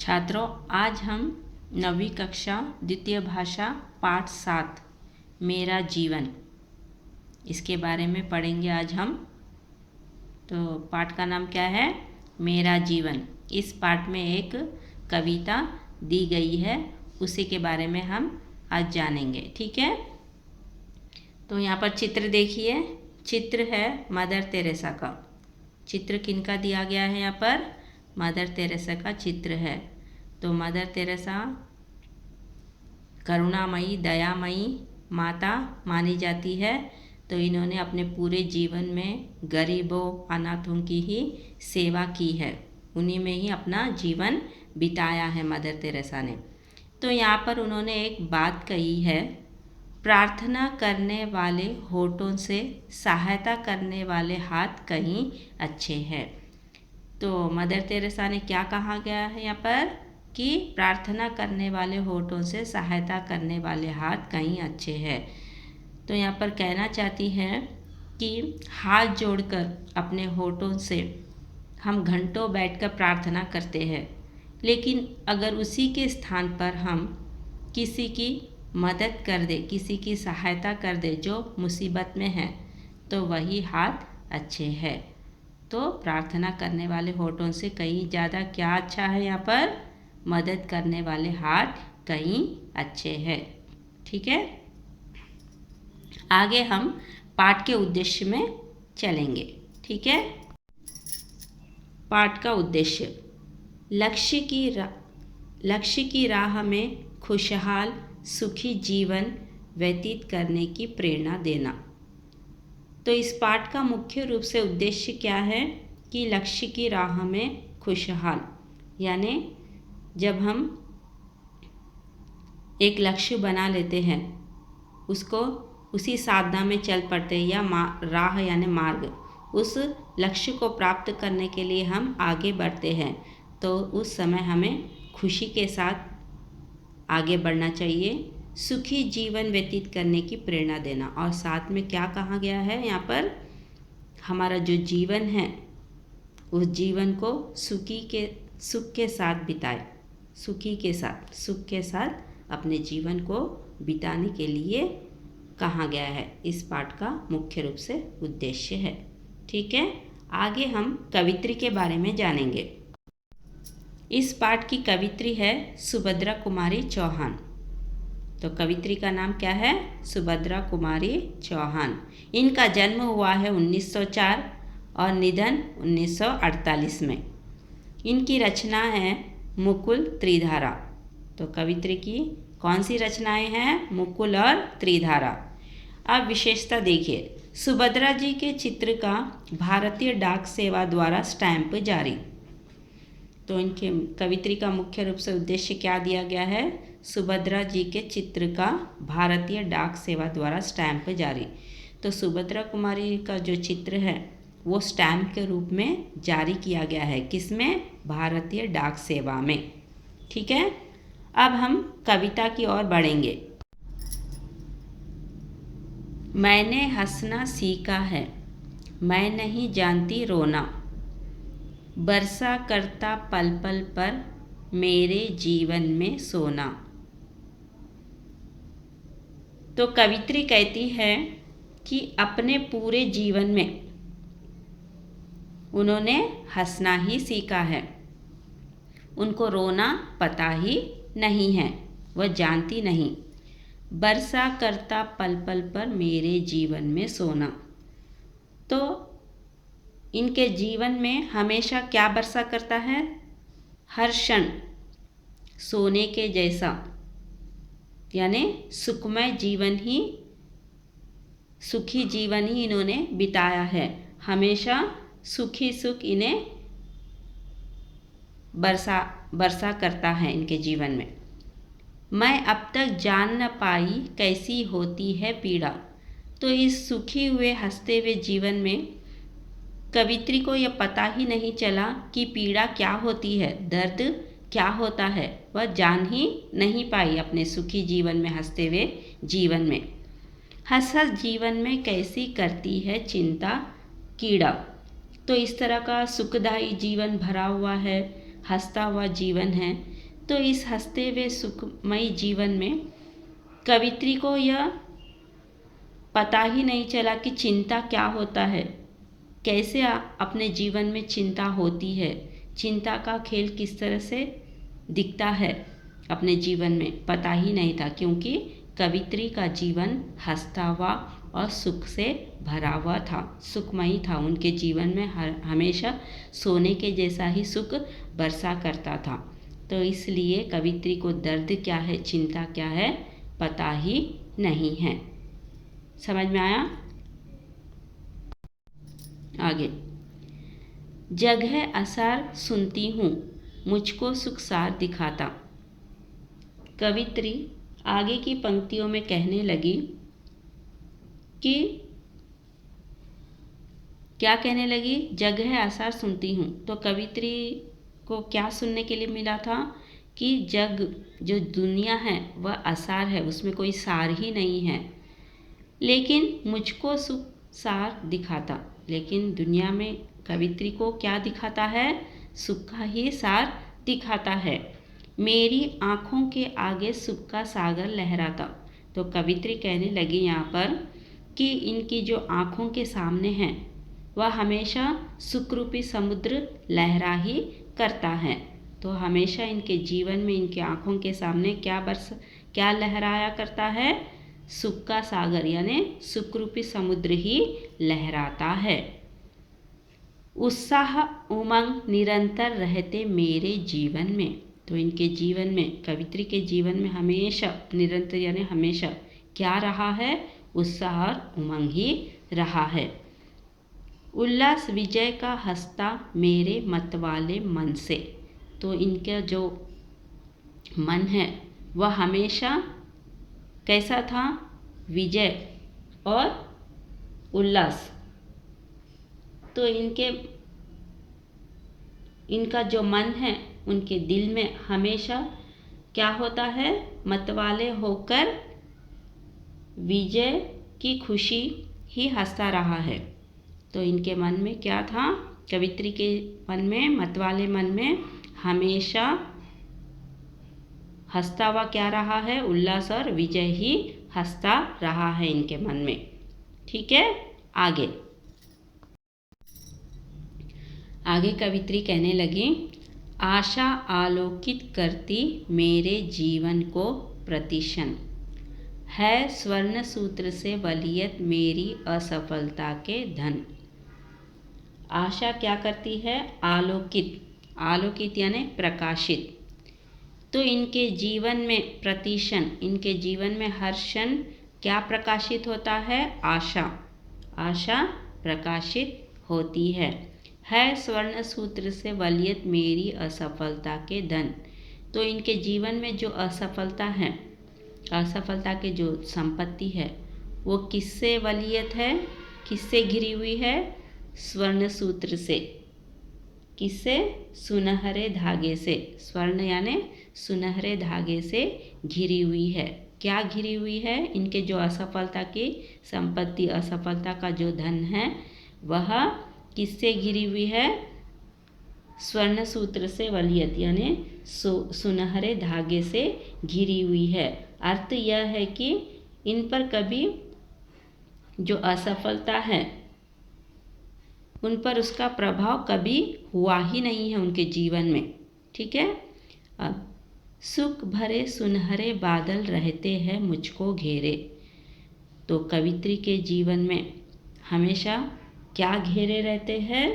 छात्रों, आज हम 9वीं कक्षा द्वितीय भाषा पाठ 7 मेरा जीवन इसके बारे में पढ़ेंगे आज हम। तो पाठ का नाम क्या है? मेरा जीवन। इस पाठ में एक कविता दी गई है, उसी के बारे में हम आज जानेंगे। ठीक है, तो यहाँ पर चित्र देखिए। चित्र है मदर तेरेसा का। चित्र किनका दिया गया है? यहाँ पर मदर तेरेसा का चित्र है। तो मदर तेरेसा करुणामयी, दयामयी माता मानी जाती है। तो इन्होंने अपने पूरे जीवन में गरीबों, अनाथों की ही सेवा की है, उन्हीं में ही अपना जीवन बिताया है मदर तेरेसा ने। तो यहाँ पर उन्होंने एक बात कही है, प्रार्थना करने वाले होठों से सहायता करने वाले हाथ कहीं अच्छे हैं। तो मदर तेरेसा ने क्या कहा गया है यहाँ पर कि प्रार्थना करने वाले होठों से सहायता करने वाले हाथ कहीं अच्छे हैं। तो यहाँ पर कहना चाहती हैं कि हाथ जोड़कर अपने होठों से हम घंटों बैठकर प्रार्थना करते हैं, लेकिन अगर उसी के स्थान पर हम किसी की मदद कर दे, किसी की सहायता कर दे जो मुसीबत में है, तो वही हाथ अच्छे हैं। तो प्रार्थना करने वाले होठों से कहीं ज़्यादा क्या अच्छा है? यहाँ पर मदद करने वाले हाथ कहीं अच्छे हैं। ठीक है, आगे हम पाठ के उद्देश्य में चलेंगे। ठीक है, पाठ का उद्देश्य लक्ष्य की राह में खुशहाल सुखी जीवन व्यतीत करने की प्रेरणा देना। तो इस पाठ का मुख्य रूप से उद्देश्य क्या है कि लक्ष्य की राह में खुशहाल, यानी जब हम एक लक्ष्य बना लेते हैं, उसको उसी साधना में चल पड़ते हैं, या राह यानी मार्ग, उस लक्ष्य को प्राप्त करने के लिए हम आगे बढ़ते हैं, तो उस समय हमें खुशी के साथ आगे बढ़ना चाहिए, सुखी जीवन व्यतीत करने की प्रेरणा देना। और साथ में क्या कहा गया है यहाँ पर? हमारा जो जीवन है उस जीवन को सुख के साथ बिताए, सुख के साथ अपने जीवन को बिताने के लिए कहा गया है। इस पाठ का मुख्य रूप से उद्देश्य है। ठीक है, आगे हम कवित्री के बारे में जानेंगे। इस पाठ की कवित्री है सुभद्रा कुमारी चौहान। तो कवित्री का नाम क्या है? सुभद्रा कुमारी चौहान। इनका जन्म हुआ है 1904 और निधन 1948 में। इनकी रचना है मुकुल त्रिधारा। तो कवित्री की कौन सी रचनाएं हैं? मुकुल और त्रिधारा। अब विशेषता देखिए, सुभद्रा जी के चित्र का भारतीय डाक सेवा द्वारा स्टैंप जारी। तो इनके कवित्री का मुख्य रूप से उद्देश्य क्या दिया गया है? सुभद्रा जी के चित्र का भारतीय डाक सेवा द्वारा स्टैंप जारी। तो सुभद्रा कुमारी का जो चित्र है वो स्टैंप के रूप में जारी किया गया है। किसमें? भारतीय डाक सेवा में। ठीक है, अब हम कविता की ओर बढ़ेंगे। मैंने हंसना सीखा है, मैं नहीं जानती रोना, बरसा करता पल पल पर मेरे जीवन में सोना। तो कवित्री कहती है कि अपने पूरे जीवन में उन्होंने हंसना ही सीखा है, उनको रोना पता ही नहीं है, वह जानती नहीं। बरसा करता पल पल पर मेरे जीवन में सोना। तो इनके जीवन में हमेशा क्या बरसा करता है? हर क्षण सोने के जैसा, यानी सुखमय जीवन ही, सुखी जीवन ही इन्होंने बिताया है। हमेशा सुखी सुख इन्हें बरसा करता है इनके जीवन में। मैं अब तक जान न पाई कैसी होती है पीड़ा। तो इस सुखी हुए हंसते हुए जीवन में कवित्री को यह पता ही नहीं चला कि पीड़ा क्या होती है, दर्द क्या होता है, वह जान ही नहीं पाई अपने सुखी जीवन में, हंसते हुए जीवन में। हंस हंस जीवन में कैसी करती है चिंता कीड़ा। तो इस तरह का सुखदायी जीवन भरा हुआ है, हंसता हुआ जीवन है, तो इस हंसते हुए सुखमयी जीवन में कवित्री को यह पता ही नहीं चला कि चिंता क्या होता है, कैसे अपने जीवन में चिंता होती है, चिंता का खेल किस तरह से दिखता है अपने जीवन में, पता ही नहीं था। क्योंकि कवित्री का जीवन हंसता हुआ और सुख से भरा हुआ था, सुखमयी था। उनके जीवन में हमेशा सोने के जैसा ही सुख बरसा करता था। तो इसलिए कवित्री को दर्द क्या है, चिंता क्या है, पता ही नहीं है। समझ में आया? आगे, जग है आसार सुनती हूँ, मुझको सुखसार दिखाता। कवित्री आगे की पंक्तियों में कहने लगी कि क्या कहने लगी? जग है आसार सुनती हूँ। तो कवित्री को क्या सुनने के लिए मिला था कि जग, जो दुनिया है वह आसार है, उसमें कोई सार ही नहीं है, लेकिन मुझको सुख सार दिखाता। लेकिन दुनिया में कवित्री को क्या दिखाता है? सुख का ही सार दिखाता है। मेरी आँखों के आगे सुख का सागर लहराता। तो कवित्री कहने लगी यहाँ पर कि इनकी जो आँखों के सामने है वह हमेशा सुख रूपी समुद्र लहरा ही करता है। तो हमेशा इनके जीवन में इनकी आँखों के सामने क्या लहराया करता है? सुख का सागर, यानी सुख रूपी समुद्र ही लहराता है। उत्साह उमंग निरंतर रहते मेरे जीवन में। तो इनके जीवन में, कवित्री के जीवन में हमेशा निरंतर यानी हमेशा क्या रहा है? उत्साह और उमंग ही रहा है। उल्लास विजय का हंसता मेरे मतवाले मन से। तो इनका जो मन है वह हमेशा कैसा था? विजय और उल्लास। तो इनका जो मन है उनके दिल में हमेशा क्या होता है? मतवाले होकर विजय की खुशी ही हंसता रहा है। तो इनके मन में क्या था? कवित्री के मन में, मतवाले मन में हमेशा हंसता हुआ क्या रहा है? उल्लास और विजय ही हंसता रहा है इनके मन में। ठीक है, आगे कवित्री कहने लगी, आशा आलोकित करती मेरे जीवन को प्रतिशन, है स्वर्ण सूत्र से वलीयत मेरी असफलता के धन। आशा क्या करती है? आलोकित, आलोकित यानी प्रकाशित। तो इनके जीवन में प्रतिशन, इनके जीवन में हर क्षण क्या प्रकाशित होता है? आशा, आशा प्रकाशित होती है। स्वर्ण सूत्र से वलीयत मेरी असफलता के धन। तो इनके जीवन में जो असफलता है, असफलता के जो संपत्ति है वो किससे वलीयत है, किससे घिरी हुई है? स्वर्ण सूत्र से। किससे? सुनहरे धागे से। स्वर्ण यानी सुनहरे धागे से घिरी हुई है। क्या घिरी हुई है? इनके जो असफलता की संपत्ति, असफलता का जो धन है वह किससे घिरी हुई है? स्वर्ण सूत्र से वलीयत यानी सुनहरे धागे से घिरी हुई है। अर्थ यह है कि इन पर कभी जो असफलता है उन पर उसका प्रभाव कभी हुआ ही नहीं है उनके जीवन में। ठीक है, अब सुख भरे सुनहरे बादल रहते हैं मुझको घेरे। तो कवित्री के जीवन में हमेशा क्या घेरे रहते हैं?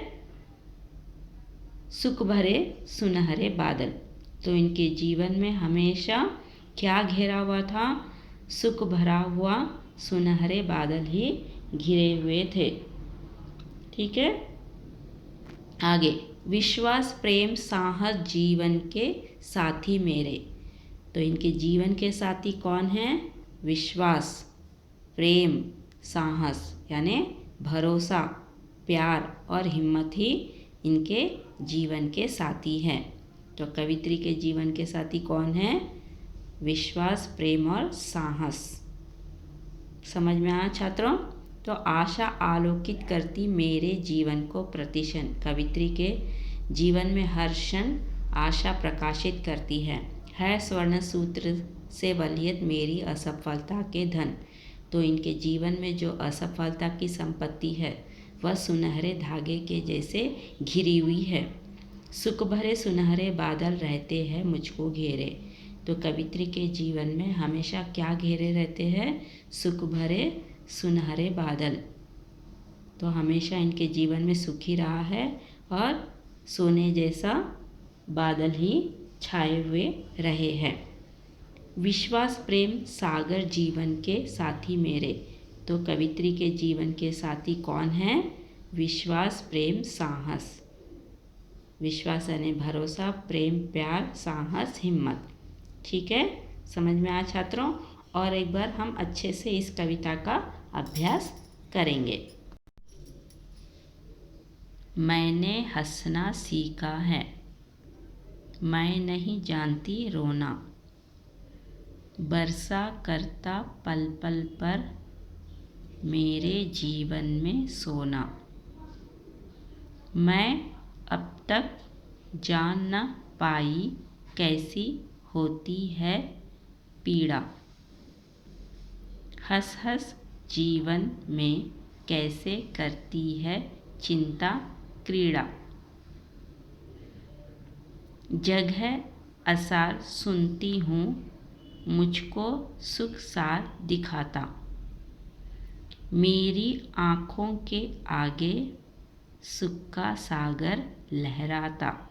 सुख भरे सुनहरे बादल। तो इनके जीवन में हमेशा क्या घेरा हुआ था? सुख भरा हुआ सुनहरे बादल ही घिरे हुए थे। ठीक है, आगे, विश्वास प्रेम साहस जीवन के साथी मेरे। तो इनके जीवन के साथी कौन हैं? विश्वास, प्रेम, साहस यानी भरोसा, प्यार और हिम्मत ही इनके जीवन के साथी हैं। तो कवित्री के जीवन के साथी कौन है? विश्वास, प्रेम और साहस। समझ में आया छात्रों? तो आशा आलोकित करती मेरे जीवन को प्रतिक्षण। कवित्री के जीवन में हर क्षण आशा प्रकाशित करती है, है स्वर्ण सूत्र से वलीयत मेरी असफलता के धन। तो इनके जीवन में जो असफलता की संपत्ति है वह सुनहरे धागे के जैसे घिरी हुई है। सुख भरे सुनहरे बादल रहते हैं मुझको घेरे। तो कवित्री के जीवन में हमेशा क्या घेरे रहते हैं? सुख भरे सुनहरे बादल। तो हमेशा इनके जीवन में सुख ही रहा है और सोने जैसा बादल ही छाए हुए रहे हैं। विश्वास प्रेम सागर जीवन के साथी मेरे। तो कवित्री के जीवन के साथी कौन हैं? विश्वास प्रेम साहस। विश्वास यानी भरोसा, प्रेम प्यार, साहस हिम्मत। ठीक है, समझ में आया छात्रों? और एक बार हम अच्छे से इस कविता का अभ्यास करेंगे। मैंने हंसना सीखा है, मैं नहीं जानती रोना। बरसा करता पल पल पर मेरे जीवन में सोना। मैं अब तक जान न पाई कैसी होती है पीड़ा। हंस हंस जीवन में कैसे करती है चिंता क्रीड़ा। जगह असार सुनती हूँ मुझको सुख सार दिखाता। मेरी आँखों के आगे सुख का सागर लहराता।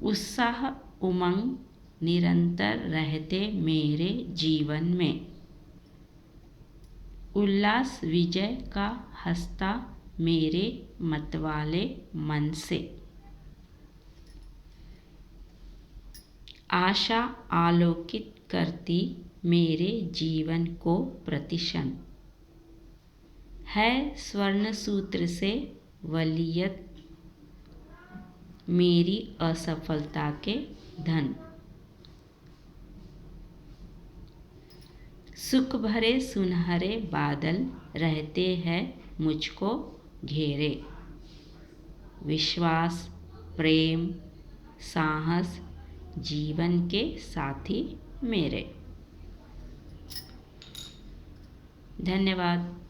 उत्साह उमंग निरंतर रहते मेरे जीवन में। उल्लास विजय का हंसता मेरे मतवाले मन से। आशा आलोकित करती मेरे जीवन को प्रतिक्षण। है स्वर्ण सूत्र से वलीयत मेरी असफलता के धन। सुख भरे सुनहरे बादल रहते हैं मुझको घेरे। विश्वास प्रेम साहस जीवन के साथी मेरे। धन्यवाद।